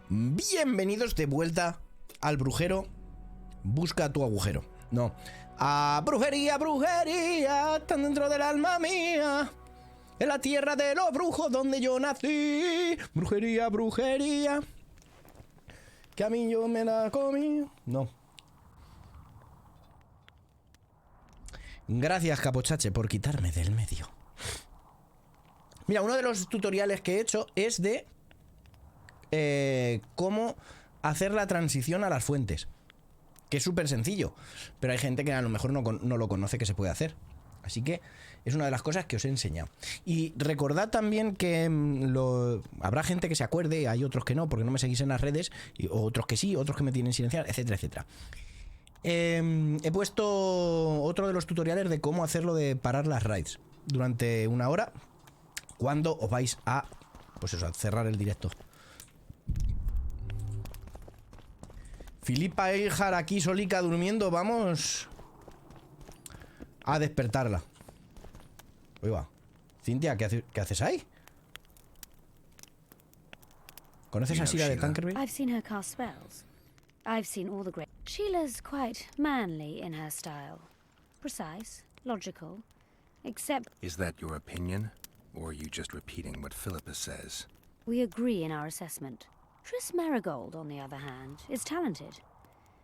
Bienvenidos de vuelta al brujero. Busca tu agujero. No. A brujería, brujería, están dentro del alma mía. En la tierra de los brujos donde yo nací. Brujería, brujería. Que a mí yo me la comí. No. Gracias, Capochache, por quitarme del medio. Mira, uno de los tutoriales que he hecho es de cómo hacer la transición a las fuentes, que es súper sencillo, pero hay gente que a lo mejor no lo conoce que se puede hacer. Así que es una de las cosas que os he enseñado. Y recordad también que habrá gente que se acuerde, hay otros que no, porque no me seguís en las redes, otros que sí, otros que me tienen silenciar, etcétera, etcétera. He puesto otro de los tutoriales de cómo hacerlo de parar las raids durante una hora cuando os vais a, pues eso, a cerrar el directo. Filipa Eijar aquí solica durmiendo, vamos a despertarla. Ahí va. Cintia, ¿qué haces ahí? ¿Conoces a Sheila de Tankerville? I've seen her cast spells. I've seen all the great. Sheila's quite manly in her style. Precise, logical, except... Is that your opinion? Or are you just repeating what Philippa says? We agree in our assessment. Triss Marigold, on the other hand, is talented.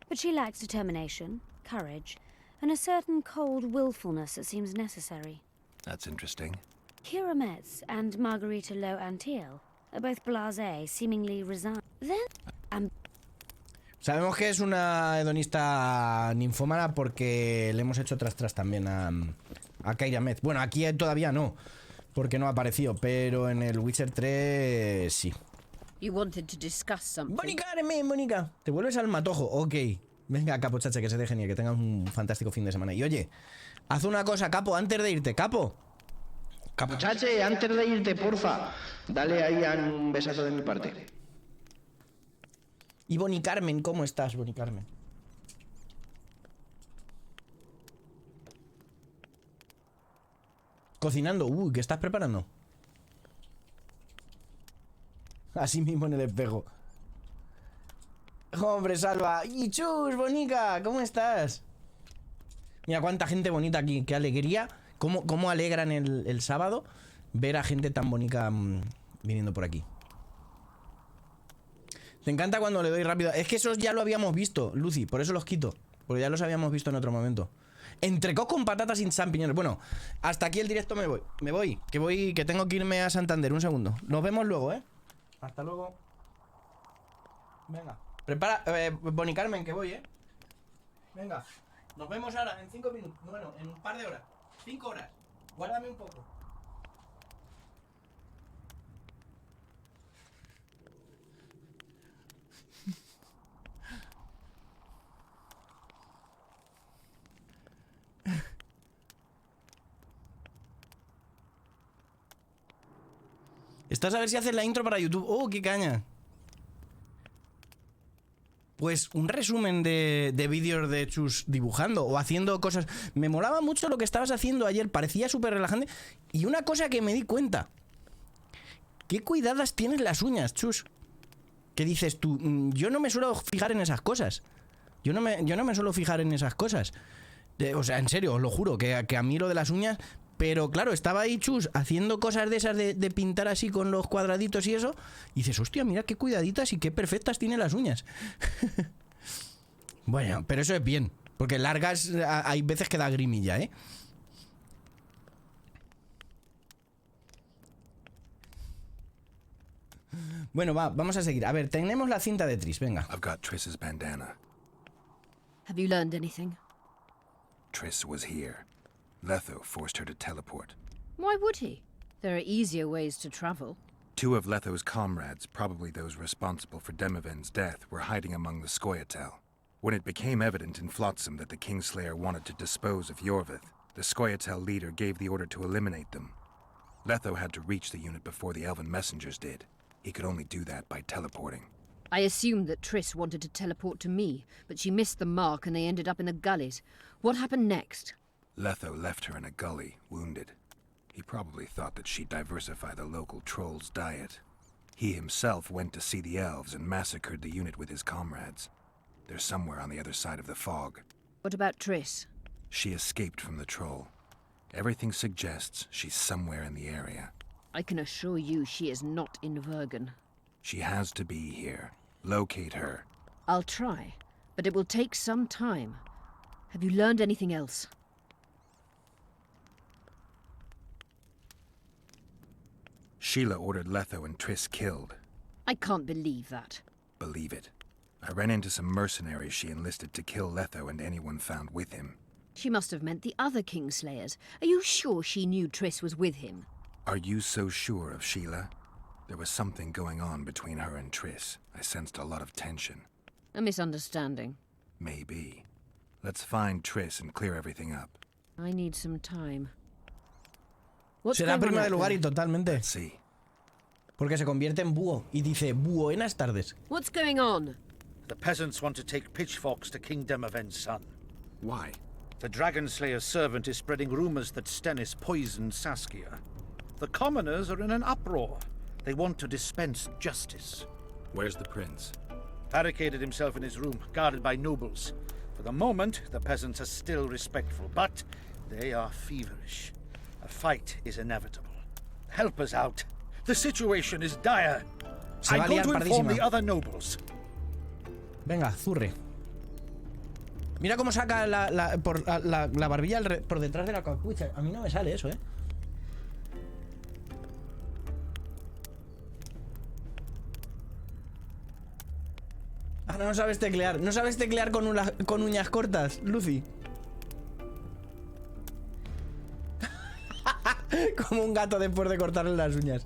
But she lacks determination, courage, and a certain cold willfulness that seems necessary. That's interesting. Kira Metz and Margarita Lowe Antiel are both blasé, seemingly resigned. Then... Sabemos que es una hedonista ninfómana porque le hemos hecho tras también a Kira Metz. Bueno, aquí todavía no, porque no ha aparecido, pero en el Witcher 3 sí. You wanted to discuss something. Mónica, te vuelves al matojo. Ok. Venga, Capochache, que se dejen y que tengan un fantástico fin de semana. Y oye, haz una cosa, Capo, antes de irte, Capo. Capochache, antes de irte, porfa, dale ahí a un besazo de mi parte. Y Boni Carmen, ¿cómo estás, Boni Carmen? Cocinando. ¿Qué estás preparando? Así mismo en el espejo. Hombre, Salva. Y chus, Bonica, ¿cómo estás? Mira cuánta gente bonita aquí. Qué alegría. Cómo alegran el sábado ver a gente tan bonita viniendo por aquí. Te encanta cuando le doy rápido. Es que esos ya lo habíamos visto, Lucy. Por eso los quito. Porque ya los habíamos visto en otro momento. Entrecó con patatas sin champiñones. Bueno, hasta aquí el directo me voy. Que tengo que irme a Santander. Un segundo. Nos vemos luego, ¿eh? Hasta luego. Venga. Prepara, Boni Carmen, que voy, ¿eh? Venga. Nos vemos ahora en 5 minutos. Bueno, en un par de horas. 5 horas. Guárdame un poco. Estás a ver si haces la intro para YouTube. ¡Oh, qué caña! Pues un resumen de vídeos de Chus dibujando o haciendo cosas. Me molaba mucho lo que estabas haciendo ayer. Parecía súper relajante. Y una cosa que me di cuenta. ¿Qué cuidadas tienes las uñas, Chus? ¿Qué dices tú? Yo no me suelo fijar en esas cosas. Yo no me suelo fijar en esas cosas. O sea, en serio, os lo juro, que a mí lo de las uñas... Pero claro, estaba ahí Chus haciendo cosas de esas de pintar así con los cuadraditos y eso. Y dices, hostia, mira qué cuidaditas y qué perfectas tiene las uñas. Bueno, pero eso es bien. Porque largas hay veces que da grimilla, ¿eh? Bueno, vamos a seguir. A ver, tenemos la cinta de Triss, venga. I've got Triss's bandana. Have you learned anything? Triss was here. Letho forced her to teleport. Why would he? There are easier ways to travel. 2 of Letho's comrades, probably those responsible for Demoven's death, were hiding among the Scoia'tael. When it became evident in Flotsam that the Kingslayer wanted to dispose of Yorvith, the Scoia'tael leader gave the order to eliminate them. Letho had to reach the unit before the Elven messengers did. He could only do that by teleporting. I assumed that Triss wanted to teleport to me, but she missed the mark and they ended up in the gullies. What happened next? Letho left her in a gully, wounded. He probably thought that she'd diversify the local trolls' diet. He himself went to see the elves and massacred the unit with his comrades. They're somewhere on the other side of the fog. What about Triss? She escaped from the troll. Everything suggests she's somewhere in the area. I can assure you she is not in Vergen. She has to be here. Locate her. I'll try, but it will take some time. Have you learned anything else? Sheila ordered Letho and Triss killed. I can't believe that. Believe it. I ran into some mercenaries she enlisted to kill Letho and anyone found with him. She must have meant the other Kingslayers. Are you sure she knew Triss was with him? Are you so sure of Sheila? There was something going on between her and Triss. I sensed a lot of tension. A misunderstanding. Maybe. Let's find Triss and clear everything up. I need some time. What's Será going on prima out del lugar there? y totalmente. Let's see. Porque se convierte en búho y dice buenas tardes. What's going on? The peasants want to take pitchforks to King Demoven's son. Why? The Dragon Slayer's servant is spreading rumors that Stennis poisoned Saskia. The commoners are in an uproar. They want to dispense justice. Where's the prince? Barricaded himself in his room, guarded by nobles. For the moment, the peasants are still respectful, but they are feverish. A fight is inevitable. Help us out. The situation is dire. Se va a I'm going liar to inform pardísima. the other nobles. Venga, zurre. Mira cómo saca la barbilla por detrás de la capucha. A mí no me sale eso, ¿eh? Ah, no sabes teclear. No sabes teclear con uñas cortas, Lucy. Como un gato después de cortarle las uñas.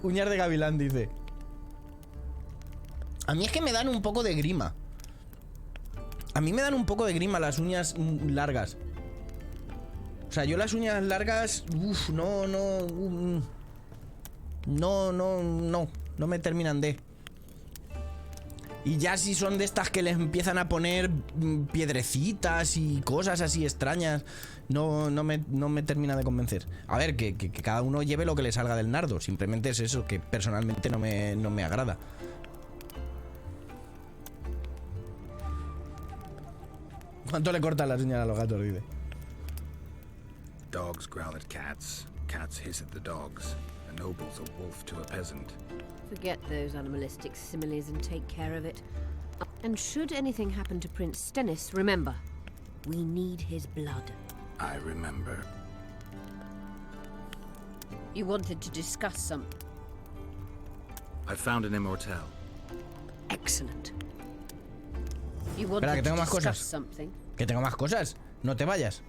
Uñas de gavilán, dice. A mí es que me dan un poco de grima. A mí me dan un poco de grima las uñas largas. O sea, yo las uñas largas... Uff, no me terminan de... Y ya si son de estas que les empiezan a poner piedrecitas y cosas así extrañas, no me termina de convencer. A ver, que cada uno lleve lo que le salga del nardo. Simplemente es eso, que personalmente no me agrada. ¿Cuánto le cortan las uñas a los gatos, dice? Dogs growl at cats. Cats hiss at the dogs. A noble's a wolf to a peasant. Forget those animalistic similes and take care of it. And should anything happen to Prince Stennis, remember, we need his blood. I remember. You wanted to discuss something. I found an immortelle. Excellent. You wanted Espera, que tengo to más discuss cosas. something. Que tengo más cosas. No te vayas.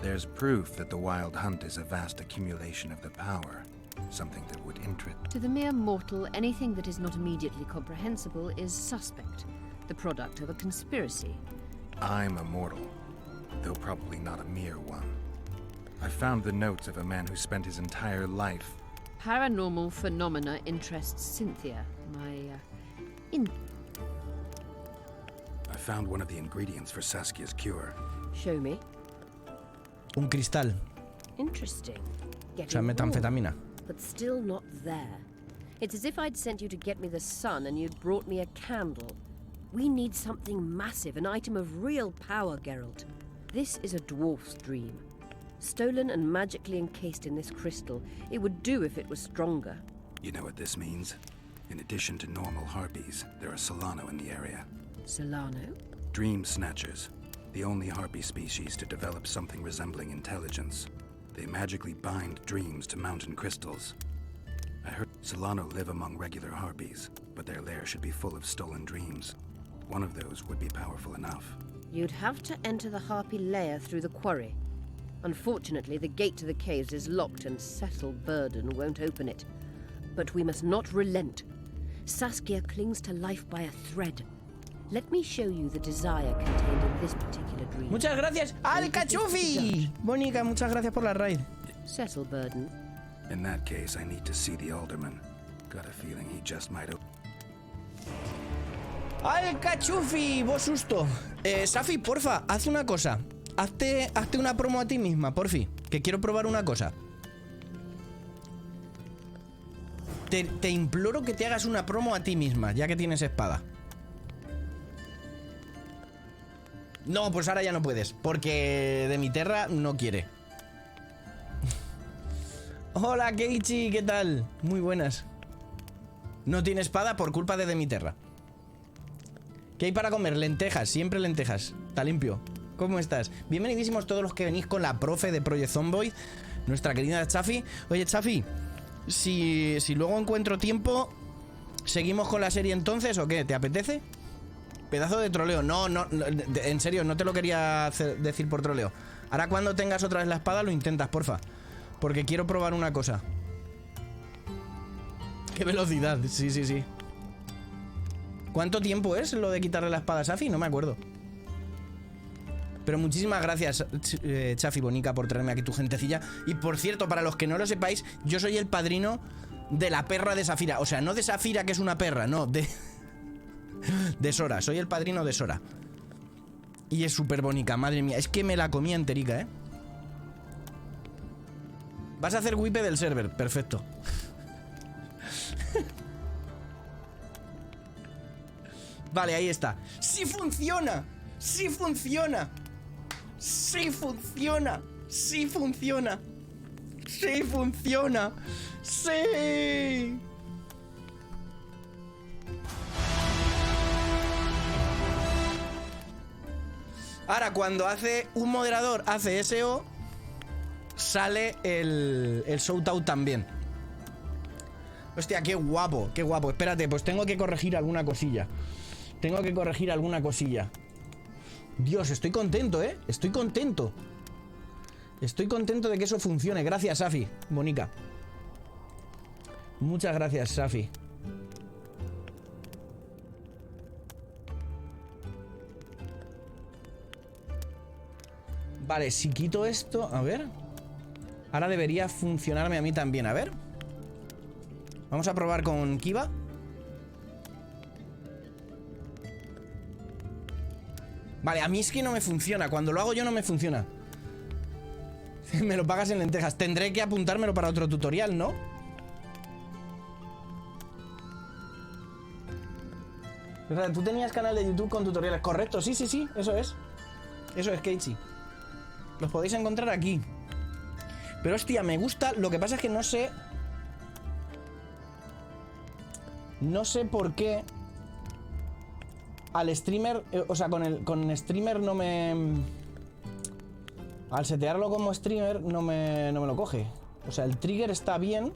There's proof that the Wild Hunt is a vast accumulation of the power. Something that would interest... To the mere mortal, anything that is not immediately comprehensible is suspect, the product of a conspiracy. I'm a mortal, though probably not a mere one. I found the notes of a man who spent his entire life... Paranormal phenomena interests Cynthia, my, I found one of the ingredients for Saskia's cure. Show me. Un cristal. Interesting. O sea, Getting metanfetamina. warm, but still not there. It's as if I'd sent you to get me the sun and you'd brought me a candle. We need something massive, an item of real power, Geralt. This is a dwarf's dream. Stolen and magically encased in this crystal. It would do if it was stronger. You know what this means? In addition to normal harpies, there are Solano in the area. Solano? Dream snatchers. The only harpy species to develop something resembling intelligence. They magically bind dreams to mountain crystals. I heard Solano live among regular harpies, but their lair should be full of stolen dreams. One of those would be powerful enough. You'd have to enter the harpy lair through the quarry. Unfortunately, the gate to the caves is locked and Cecil Burden won't open it. But we must not relent. Saskia clings to life by a thread. Let me show you the desire contained in this particular dream. Muchas gracias al Cachufi. Mónica, muchas gracias por la raid. Cecil Burden. In that case, I need to see the alderman. Got a feeling he just might ¡Ay, cachufi! ¡Vos susto! Safi, porfa, haz una cosa. Hazte una promo a ti misma, porfi. Que quiero probar una cosa. Te imploro que te hagas una promo a ti misma, ya que tienes espada. No, pues ahora ya no puedes, porque de mi terra no quiere. Hola, Keiichi, ¿qué tal? Muy buenas. No tiene espada por culpa de mi terra. ¿Qué hay para comer? Lentejas, siempre lentejas. Está limpio. ¿Cómo estás? Bienvenidísimos todos los que venís con la profe de Project Zomboid, nuestra querida Chafi. Oye, Chafi, si luego encuentro tiempo, ¿seguimos con la serie entonces o qué? ¿Te apetece? Pedazo de troleo. No, en serio, no te lo quería decir por troleo. Ahora cuando tengas otra vez la espada lo intentas, porfa. Porque quiero probar una cosa. ¡Qué velocidad! Sí. ¿Cuánto tiempo es lo de quitarle la espada a Safi? No me acuerdo. Pero muchísimas gracias, Chafi Bonica, por traerme aquí tu gentecilla. Y por cierto, para los que no lo sepáis, yo soy el padrino de la perra de Safira. O sea, no de Safira, que es una perra, no, de Sora. Soy el padrino de Sora. Y es súper bonica, madre mía. Es que me la comí enterica, ¿eh? Vas a hacer wipe del server, perfecto. Vale, ahí está. ¡Sí funciona! ¡Sí funciona! ¡Sí funciona! ¡Sí funciona! ¡Sí funciona! ¡Sí! Ahora, cuando hace un moderador, hace SO, sale el shoutout también. Hostia, qué guapo, qué guapo. Espérate, pues tengo que corregir alguna cosilla. Dios, estoy contento, ¿eh? Estoy contento de que eso funcione. Gracias, Safi, Bonica. Muchas gracias, Safi. Vale, si quito esto, a ver. Ahora debería funcionarme a mí también, a ver. Vamos a probar con Kiva. Vale, a mí es que no me funciona. Cuando lo hago yo no me funciona. Me lo pagas en lentejas. Tendré que apuntármelo para otro tutorial, ¿no? O sea, tú tenías canal de YouTube con tutoriales. Correcto, sí, eso es. Eso es, Keiichi. Los podéis encontrar aquí. Pero hostia, me gusta. Lo que pasa es que no sé. No sé por qué al streamer, o sea, con streamer no me... Al setearlo como streamer no me lo coge. O sea, el trigger está bien.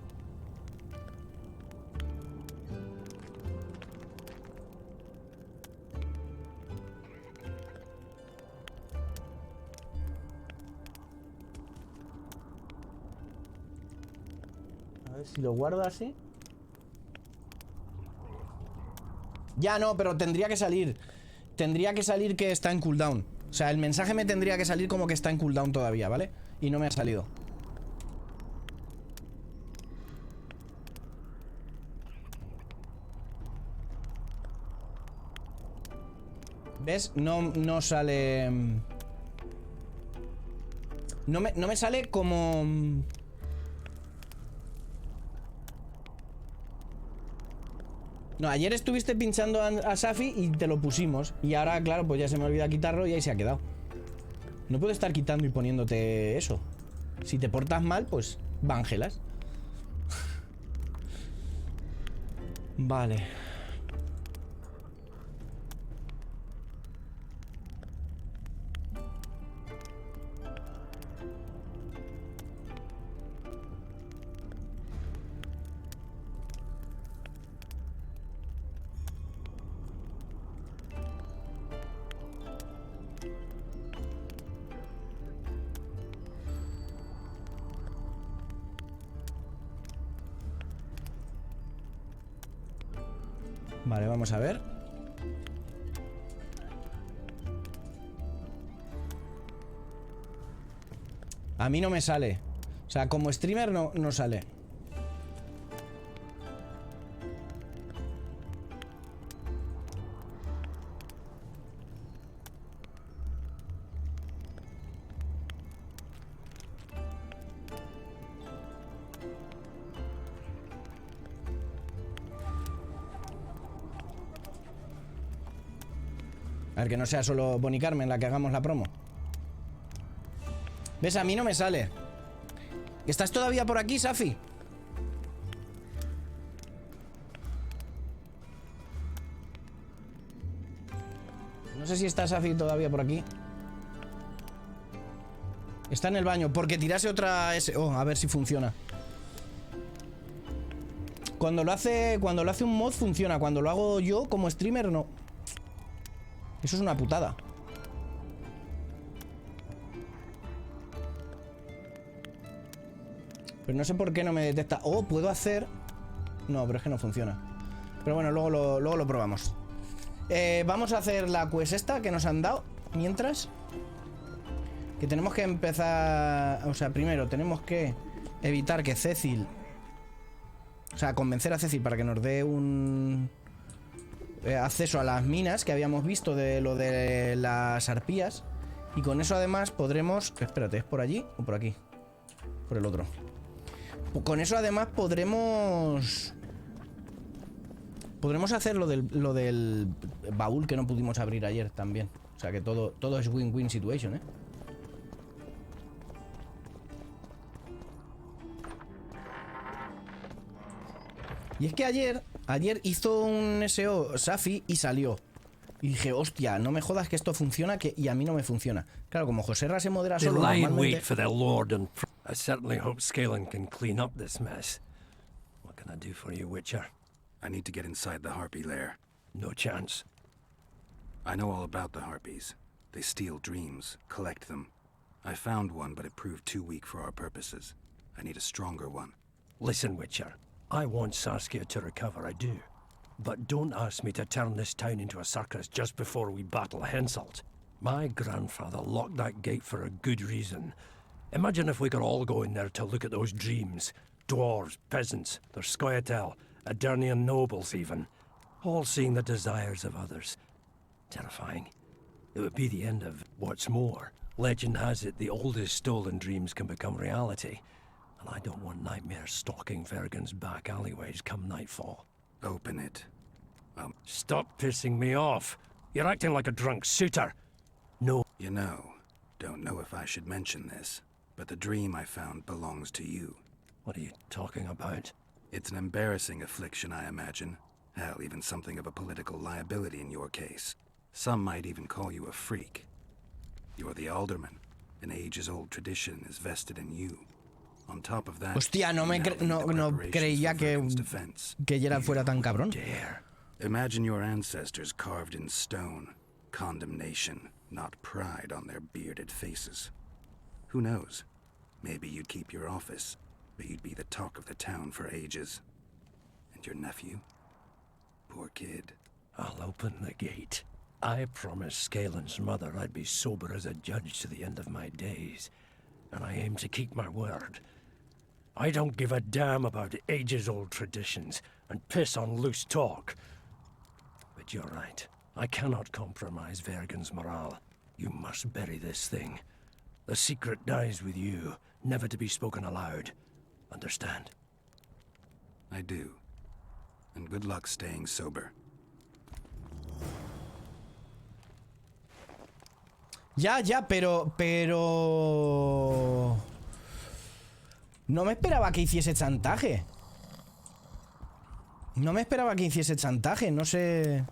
A ver si lo guardo así. Ya no, pero tendría que salir. Tendría que salir que está en cooldown. O sea, el mensaje me tendría que salir como que está en cooldown todavía, ¿vale? Y no me ha salido. ¿Ves? No sale... No me sale como... No, ayer estuviste pinchando a Safi y te lo pusimos. Y ahora, claro, pues ya se me olvida quitarlo y ahí se ha quedado. No puedo estar quitando y poniéndote eso. Si te portas mal, pues vángelas. Vale. Vale, vamos a ver. A mí no me sale. O sea, como streamer no sale. A ver, que no sea solo Bonnie Carmen la que hagamos la promo. ¿Ves? A mí no me sale. ¿Estás todavía por aquí, Safi? No sé si está Safi todavía por aquí. Está en el baño, porque tirase otra SO, a ver si funciona. Cuando lo hace un mod funciona, cuando lo hago yo como streamer no. Eso es una putada. Pero no sé por qué no me detecta. Oh, puedo hacer... No, pero es que no funciona. Pero bueno, luego lo probamos. Vamos a hacer la quest esta que nos han dado. Mientras que tenemos que empezar... O sea, primero tenemos que evitar que Cecil... O sea, convencer a Cecil para que nos dé un... acceso a las minas que habíamos visto de lo de las arpías. Y con eso además podremos... Espérate, ¿es por allí o por aquí? Por el otro. Con eso además podremos hacer lo del baúl que no pudimos abrir ayer también. O sea que todo es win-win situation, ¿eh? Y es que ayer hizo un SO Safi y salió. Y dije, hostia, no me jodas que esto funciona y a mí no me funciona. Claro, como Joserra se modera solo normalmente... I certainly hope Scalen can clean up this mess. What can I do for you, Witcher? I need to get inside the harpy lair. No chance. I know all about the harpies. They steal dreams, collect them. I found one, but it proved too weak for our purposes. I need a stronger one. Listen, Witcher. I want Saskia to recover, I do. But don't ask me to turn this town into a circus just before we battle Henselt. My grandfather locked that gate for a good reason. Imagine if we could all go in there to look at those dreams. Dwarves, peasants, their scoia'tael, Adernian nobles even. All seeing the desires of others. Terrifying. It would be the end of what's more. Legend has it the oldest stolen dreams can become reality. And I don't want nightmares stalking Vergen's back alleyways come nightfall. Open it. Stop pissing me off. You're acting like a drunk suitor. No. You know, don't know if I should mention this, but the dream I found belongs to you. What are you talking about? It's an embarrassing affliction, I imagine. Hell, even something of a political liability in your case. Some might even call you a freak. You're the alderman. An ages-old tradition is vested in you. On top of that, hostia, no creía que Geralt fuera tan cabrón. Imagine your ancestors carved in stone. Condemnation, not pride on their bearded faces. Who knows? Maybe you'd keep your office, but you'd be the talk of the town for ages. And your nephew? Poor kid. I'll open the gate. I promised Scalen's mother I'd be sober as a judge to the end of my days. And I aim to keep my word. I don't give a damn about ages-old traditions and piss on loose talk. But you're right. I cannot compromise Vergen's morale. You must bury this thing. The secret dies with you, never to be spoken aloud. Understand? I do. And good luck staying sober. Ya, pero... No me esperaba que hiciese chantaje. No sé...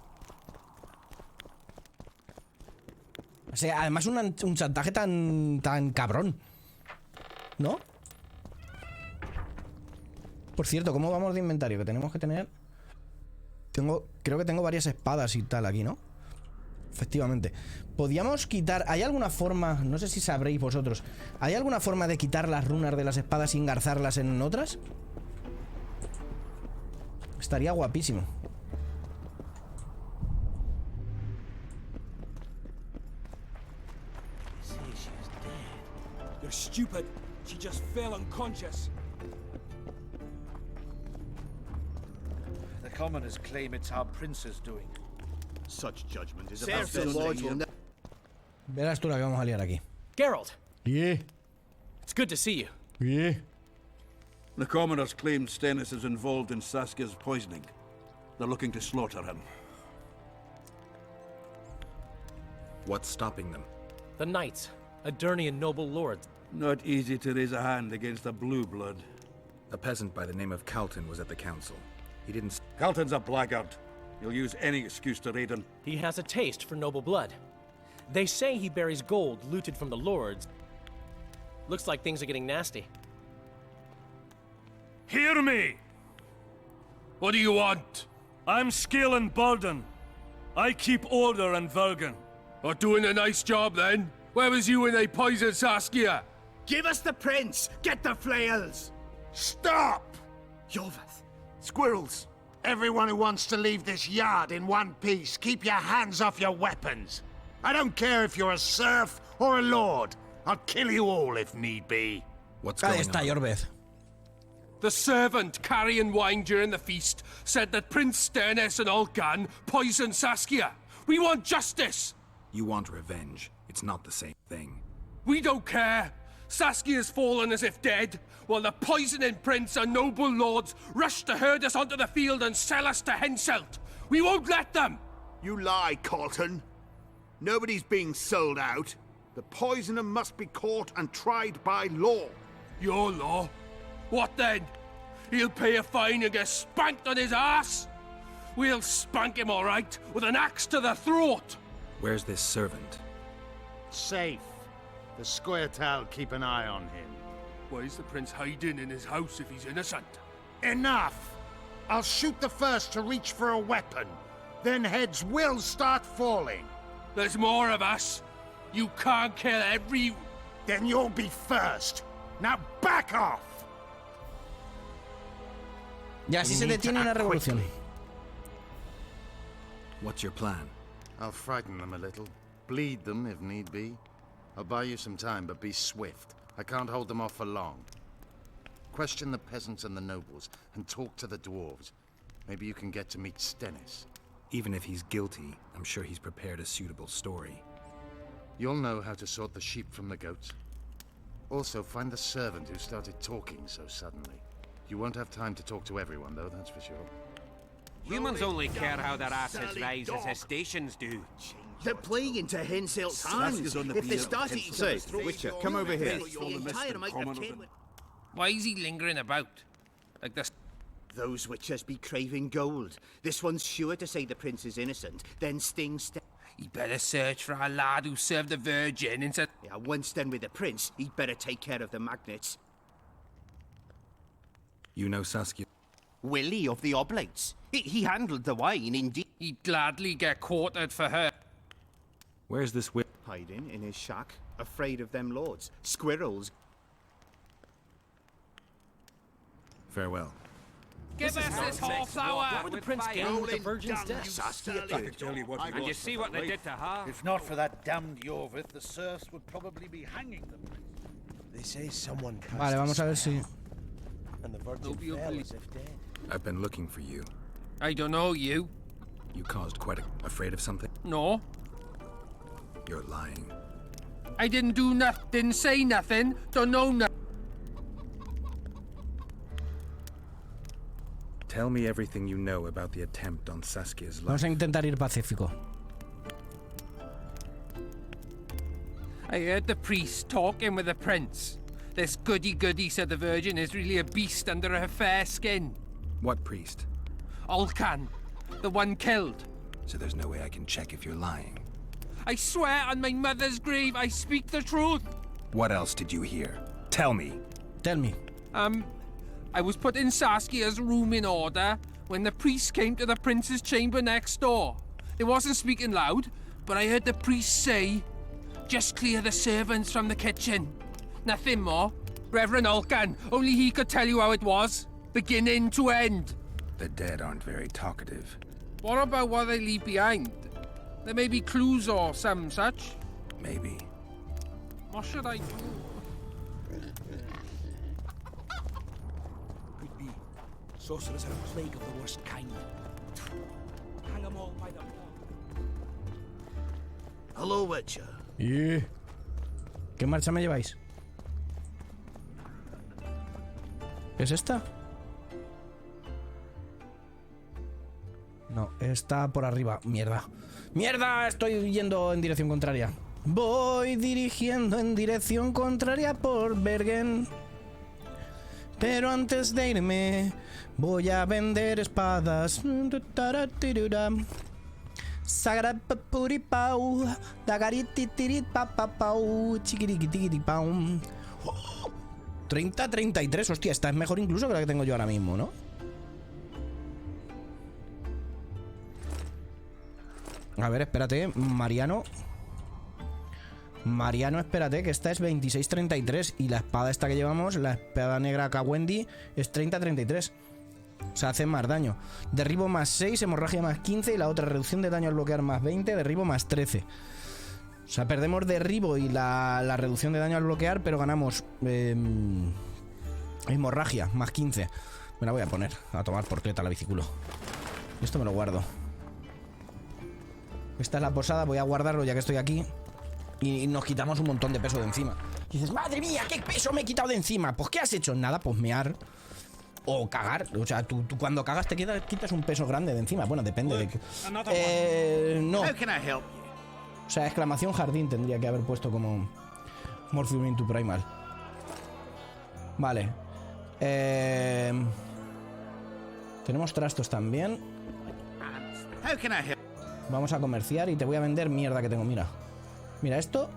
O sea, además un chantaje tan cabrón. ¿No? Por cierto, ¿cómo vamos de inventario? Que tenemos que tener... Creo que tengo varias espadas y tal aquí, ¿no? Efectivamente. Podíamos quitar... ¿Hay alguna forma? No sé si sabréis vosotros. ¿Hay alguna forma de quitar las runas de las espadas y engarzarlas en otras? Estaría guapísimo. You're stupid. She just fell unconscious. The commoners claim it's our prince's doing. Such judgment is about the Lord will never. Verás tú la que vamos a liar aquí. Geralt! Yeah. It's good to see you. Yeah. The commoners claim Stennis is involved in Saskia's poisoning. They're looking to slaughter him. What's stopping them? The knights, Adernian noble lords. Not easy to raise a hand against a blue blood. A peasant by the name of Calton was at the council. He didn't... Calton's a blackguard. He'll use any excuse to raid him. He has a taste for noble blood. They say he buries gold looted from the lords. Looks like things are getting nasty. Hear me! What do you want? I'm Skillen Burden. I keep order in Vergen. Or doing a nice job then? Where was you when they poisoned Saskia? Give us the prince! Get the flails! Stop! Yorvith. Squirrels! Everyone who wants to leave this yard in one piece, keep your hands off your weapons. I don't care if you're a serf or a lord. I'll kill you all if need be. What's Ahí going está, on? Yorvez. The servant carrying wine during the feast said that Prince Stennis and Olgan poisoned Saskia. We want justice! You want revenge. It's not the same thing. We don't care. Saskia's fallen as if dead, while the poisoning prince and noble lords rush to herd us onto the field and sell us to Henselt. We won't let them! You lie, Colton. Nobody's being sold out. The poisoner must be caught and tried by law. Your law? What then? He'll pay a fine and get spanked on his ass? We'll spank him all right, with an axe to the throat! Where's this servant? Safe. The Squirtal keep an eye on him. Why is the prince hiding in his house if he's innocent? Enough! I'll shoot the first to reach for a weapon. Then heads will start falling. There's more of us. You can't kill every... Then you'll be first. Now back off! Y así se detiene una revolución. What's your plan? I'll frighten them a little. Bleed them if need be. I'll buy you some time, but be swift. I can't hold them off for long. Question the peasants and the nobles, and talk to the dwarves. Maybe you can get to meet Stennis. Even if he's guilty, I'm sure he's prepared a suitable story. You'll know how to sort the sheep from the goats. Also, find the servant who started talking so suddenly. You won't have time to talk to everyone, though, that's for sure. Humans only care how their asses rise as his stations do. They're playing into Henselt's hands. If they start eating... Say, Witcher, come over here. The entire might have came with... Why is he lingering about? Like this... Those witches be craving gold. This one's sure to say the prince is innocent, then sting He better search for a lad who served the Virgin instead... Yeah, once done with the prince, he'd better take care of the magnets. You know Saskia? Willie of the Oblates. He handled the wine, indeed. He'd gladly get quartered for her. Where's this whip? Hiding in his shack, afraid of them lords. Squirrels. Farewell. Give us this whole flower! What would the prince gain with the virgin's death? And you see what they did to her? If not for that damned Yorvith, the serfs would probably be hanging them. They say someone cast Vale, vamos a ver a si... spell, and the virgin fell as if dead. I've been looking for you. I don't know you. You caused quite a... Afraid of something? No. You're lying. I didn't do nothing, didn't say nothing, don't know nothing. Tell me everything you know about the attempt on Saskia's life. Vamos a intentar ir pacífico. I heard the priest talking with the prince. This goody-goody said the Virgin is really a beast under her fair skin. What priest? Olcan, the one killed. So there's no way I can check if you're lying. I swear on my mother's grave I speak the truth. What else did you hear? Tell me. Tell me. I was putting Saskia's room in order when the priest came to the prince's chamber next door. They wasn't speaking loud, but I heard the priest say, "Just clear the servants from the kitchen." Nothing more. Reverend Olcan, only he could tell you how it was, beginning to end. The dead aren't very talkative. What about what they leave behind? There may be clues or some such. Maybe. What should I do? Could be. Sorcerers are a plague of the worst kind. Hang them all by the horn. Hello, Witcher. ¿Qué marcha me lleváis? ¿Qué es esta? No, está por arriba. Mierda. ¡Mierda! Estoy yendo en dirección contraria. Voy dirigiendo en dirección contraria por Bergen. Pero antes de irme, voy a vender espadas. Sagarapapuripau, dagarititiritapapau, chiquiriquitiripau. 30-33, hostia, esta es mejor incluso que la que tengo yo ahora mismo, ¿no? A ver, espérate, Mariano, espérate, que esta es 26-33 y la espada esta que llevamos, la espada negra Kawendi, es 30-33. O sea, hace más daño. Derribo más 6, hemorragia más 15 y la otra reducción de daño al bloquear más 20, derribo más 13. O sea, perdemos derribo y la reducción de daño al bloquear, pero ganamos hemorragia más 15. Me la voy a poner a tomar por cleta la biciclo. Esto me lo guardo. Esta es la posada, voy a guardarlo ya que estoy aquí. Y nos quitamos un montón de peso de encima. Y dices, madre mía, ¿qué peso me he quitado de encima? Pues ¿qué has hecho? Nada, pues mear. O cagar, o sea, tú cuando cagas te quitas un peso grande de encima. Bueno, depende de que... no. O sea, exclamación jardín tendría que haber puesto como Morphium into Primal. Vale. Tenemos trastos también. Vamos a comerciar y te voy a vender mierda que tengo, mira. Mira, esto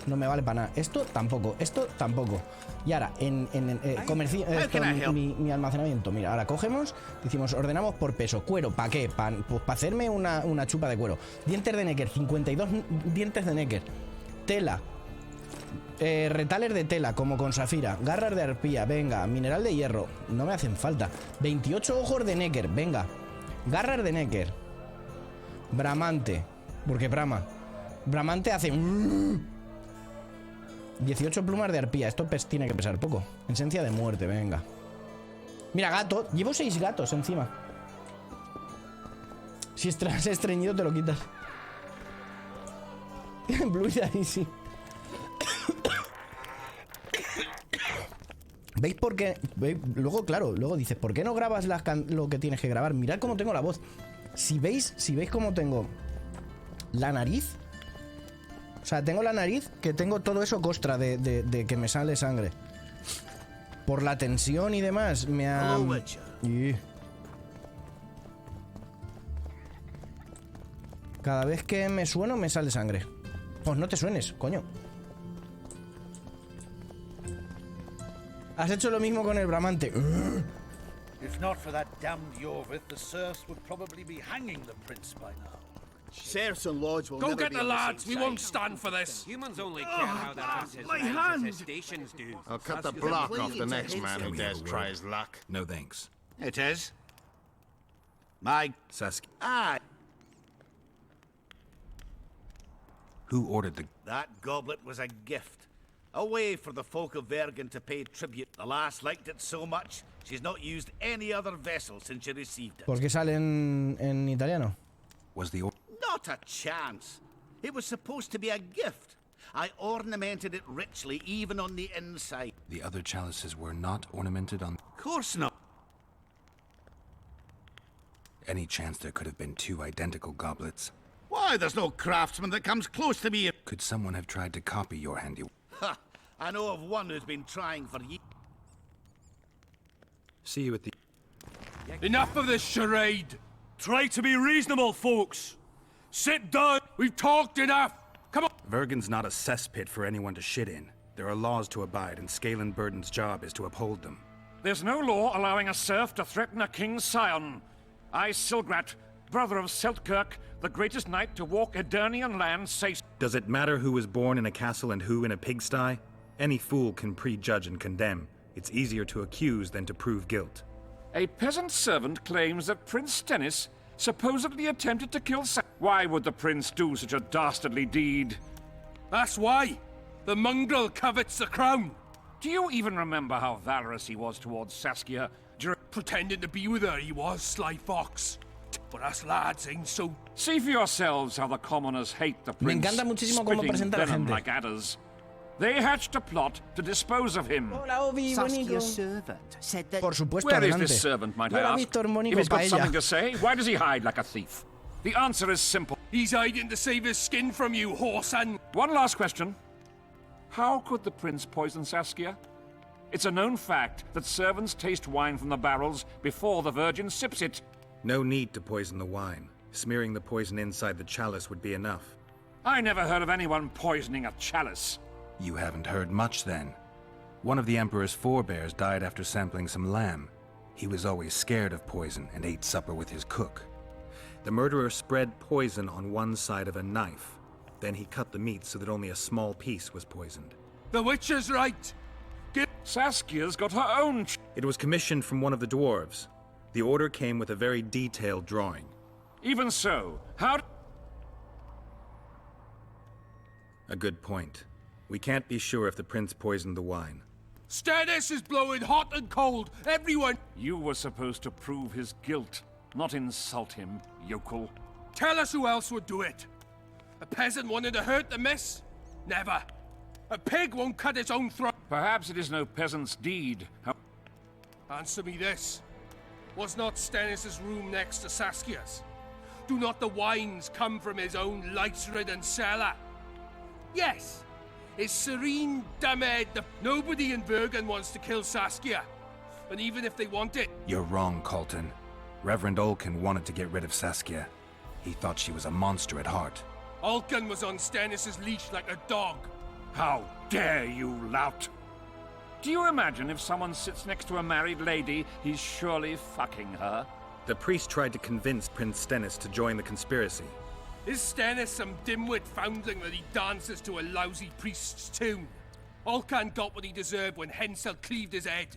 no me vale para nada. Esto tampoco, Y ahora, mi almacenamiento. Mira, ahora cogemos, decimos, ordenamos por peso. Cuero, ¿para qué? Pues para hacerme una chupa de cuero. Dientes de Necker, 52 dientes de Necker. Tela. Retales de tela, como con Safira. Garras de arpía, venga. Mineral de hierro, no me hacen falta. 28 ojos de Necker, venga. Garras de Necker. Bramante, porque brama. Bramante hace... 18 plumas de arpía. Esto tiene que pesar poco. Esencia de muerte, venga. Mira, gato. Llevo 6 gatos encima. Si estás estreñido te lo quitas. Blue ahí sí. ¿Veis por qué? Luego, claro, luego dices, ¿por qué no grabas lo que tienes que grabar? Mirad cómo tengo la voz. Si veis cómo tengo la nariz... O sea, tengo la nariz que tengo todo eso costra de que me sale sangre. Por la tensión y demás, me ha... Cada vez que me sueno me sale sangre. Pues no te suenes, coño. Has hecho lo mismo con el bramante. If not for that damned Yorvith, the serfs would probably be hanging the prince by now. Serfs and lords will Go never get be the on lads. same We side. won't stand for this. Humans only care how their asses my rise hand! as stations do. I'll cut the block off the next man who dares try his luck. No thanks. It is. My Saskia. eye. Who ordered the... That goblet was a gift. A way for the folk of Vergen to pay tribute. The lass liked it so much, she's not used any other vessel since she received it. ¿Por qué sale en italiano? Was the... Not a chance. It was supposed to be a gift. I ornamented it richly, even on the inside. The other chalices were not ornamented on... Of course not. Any chance there could have been 2 identical goblets? Why, there's no craftsman that comes close to me. Could someone have tried to copy your handiwork? Ha! I know of one who's been trying for years. See you at the... Enough of this charade. Try to be reasonable, folks. Sit down. We've talked enough. Come on. Vergen's not a cesspit for anyone to shit in. There are laws to abide, and Scalen Burden's job is to uphold them. There's no law allowing a serf to threaten a king's scion. I, Silgrat, brother of Seltkirk, the greatest knight to walk Edirnian land, say... Does it matter who was born in a castle and who in a pigsty? Any fool can prejudge and condemn. It's easier to accuse than to prove guilt. A peasant servant claims that Prince Stennis supposedly attempted to kill Why would the prince do such a dastardly deed? That's why. The mongrel covets the crown. Do you even remember how valorous he was towards Saskia? Pretending to be with her, he was, sly fox. But us lads ain't so. See for yourselves how the commoners hate the Me prince. encanta muchísimo cómo spitting presenta la venom gente. like adders. They hatched a plot to dispose of him. Hola, Obi, Saskia's servant said that... Por supuesto, Where is adelante. this servant, might Yo I era ask? Víctor If Mónico he's got Paella. something to say, why does he hide like a thief? The answer is simple. He's hiding to save his skin from you, whoreson. One last question. How could the prince poison Saskia? It's a known fact that servants taste wine from the barrels before the virgin sips it. No need to poison the wine. Smearing the poison inside the chalice would be enough. I never heard of anyone poisoning a chalice. You haven't heard much, then. One of the Emperor's forebears died after sampling some lamb. He was always scared of poison and ate supper with his cook. The murderer spread poison on one side of a knife. Then he cut the meat so that only a small piece was poisoned. The witch is right. Saskia's got her own. It was commissioned from one of the dwarves. The order came with a very detailed drawing. Even so, how... A good point. We can't be sure if the prince poisoned the wine. Stannis is blowing hot and cold. Everyone... You were supposed to prove his guilt, not insult him, yokel. Tell us who else would do it. A peasant wanting to hurt the miss? Never. A pig won't cut its own throat. Perhaps it is no peasant's deed. Answer me this. Was not Stannis' room next to Saskia's? Do not the wines come from his own lice-ridden cellar? Yes. Is serene Damed the... Nobody in Bergen wants to kill Saskia. And even if they want it... You're wrong, Colton. Reverend Olkin wanted to get rid of Saskia. He thought she was a monster at heart. Olkin was on Stannis' leash like a dog. How dare you, lout! Do you imagine if someone sits next to a married lady, he's surely fucking her? The priest tried to convince Prince Stennis to join the conspiracy. Is Stennis some dimwit foundling that he dances to a lousy priest's tune? Olcan got what he deserved when Hensel cleaved his head.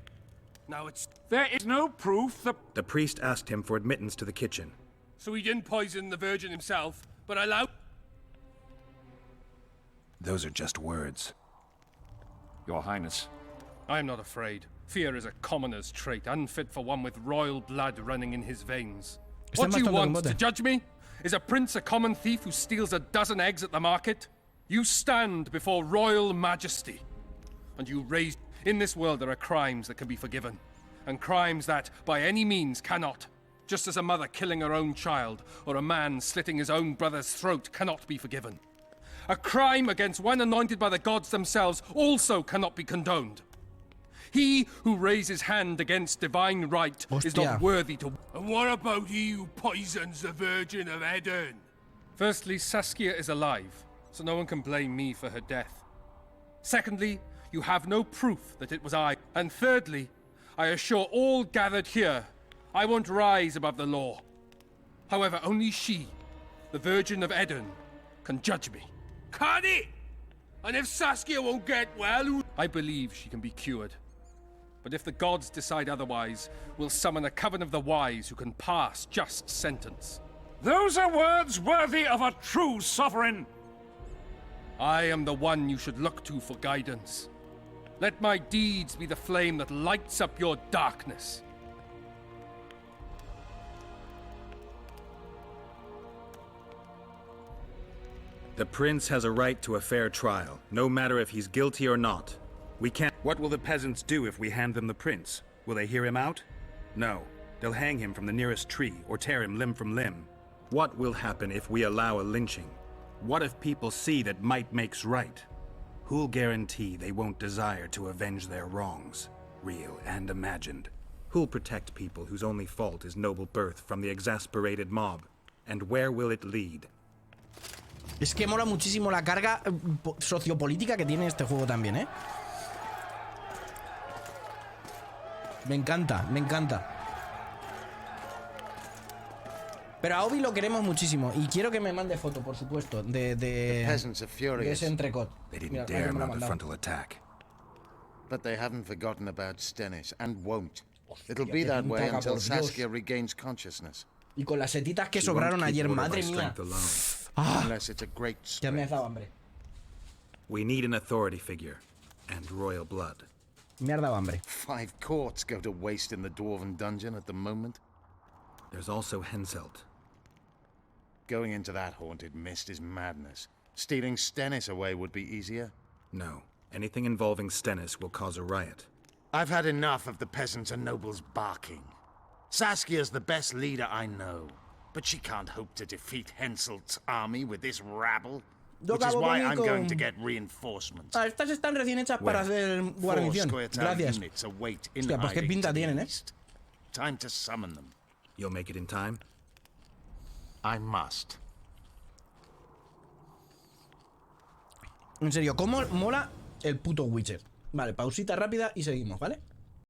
Now it's... There is no proof that... The priest asked him for admittance to the kitchen. So he didn't poison the Virgin himself, but allowed... Those are just words. Your Highness. I am not afraid. Fear is a commoner's trait, unfit for one with royal blood running in his veins. What do you want, to judge me? Is a prince a common thief who steals a dozen eggs at the market? You stand before royal majesty, and you raise... In this world there are crimes that can be forgiven, and crimes that, by any means, cannot. Just as a mother killing her own child, or a man slitting his own brother's throat cannot be forgiven. A crime against one anointed by the gods themselves also cannot be condoned. He who raises hand against divine right is not worthy to... And what about he who poisons the Virgin of Edern? Firstly, Saskia is alive, so no one can blame me for her death. Secondly, you have no proof that it was I. And thirdly, I assure all gathered here, I won't rise above the law. However, only she, the Virgin of Edern, can judge me. Can it? And if Saskia won't get well... I believe she can be cured. But if the gods decide otherwise, we'll summon a coven of the wise who can pass just sentence. Those are words worthy of a true sovereign! I am the one you should look to for guidance. Let my deeds be the flame that lights up your darkness. The prince has a right to a fair trial, no matter if he's guilty or not. We can't... What will the peasants do if we hand them the prince? Will they hear him out? No. They'll hang him from the nearest tree, or tear him limb from limb. What will happen if we allow a lynching? What if people see that might makes right? Who'll guarantee they won't desire to avenge their wrongs, real and imagined? Who'll protect people whose only fault is noble birth from the exasperated mob? And where will it lead? Es que mola muchísimo la carga sociopolítica que tiene este juego también, ¿eh? Me encanta, me encanta. Pero a Obi lo queremos muchísimo y quiero que me mande foto, por supuesto, de ese entrecot. They didn't dare mount a frontal attack. But they haven't forgotten about Stennis and won't. It'll be that way until Saskia regains consciousness. Y con las setitas que sobraron ayer, madre mía. Ah, ya me has dado hambre. We need an authority figure and royal blood. Me has dado hambre. 5 courts go to waste in the dwarven dungeon at the moment. There's also Henselt. Going into that haunted mist is madness. Stealing Stennis away would be easier. No. Anything involving Stennis will cause a riot. I've had enough of the peasants and nobles barking. Saskia's the best leader I know. But she can't hope to defeat Henselt's army with this rabble. Yo Which is acabo why con- I'm going to get reinforcements. Ah, estas están recién hechas para hacer guarnición. Gracias. Hostia, pues qué pinta tienen, ¿eh? Time to summon them. You'll make it in time? I must. En serio, ¿cómo mola el puto Witcher? Vale, pausita rápida y seguimos, ¿vale?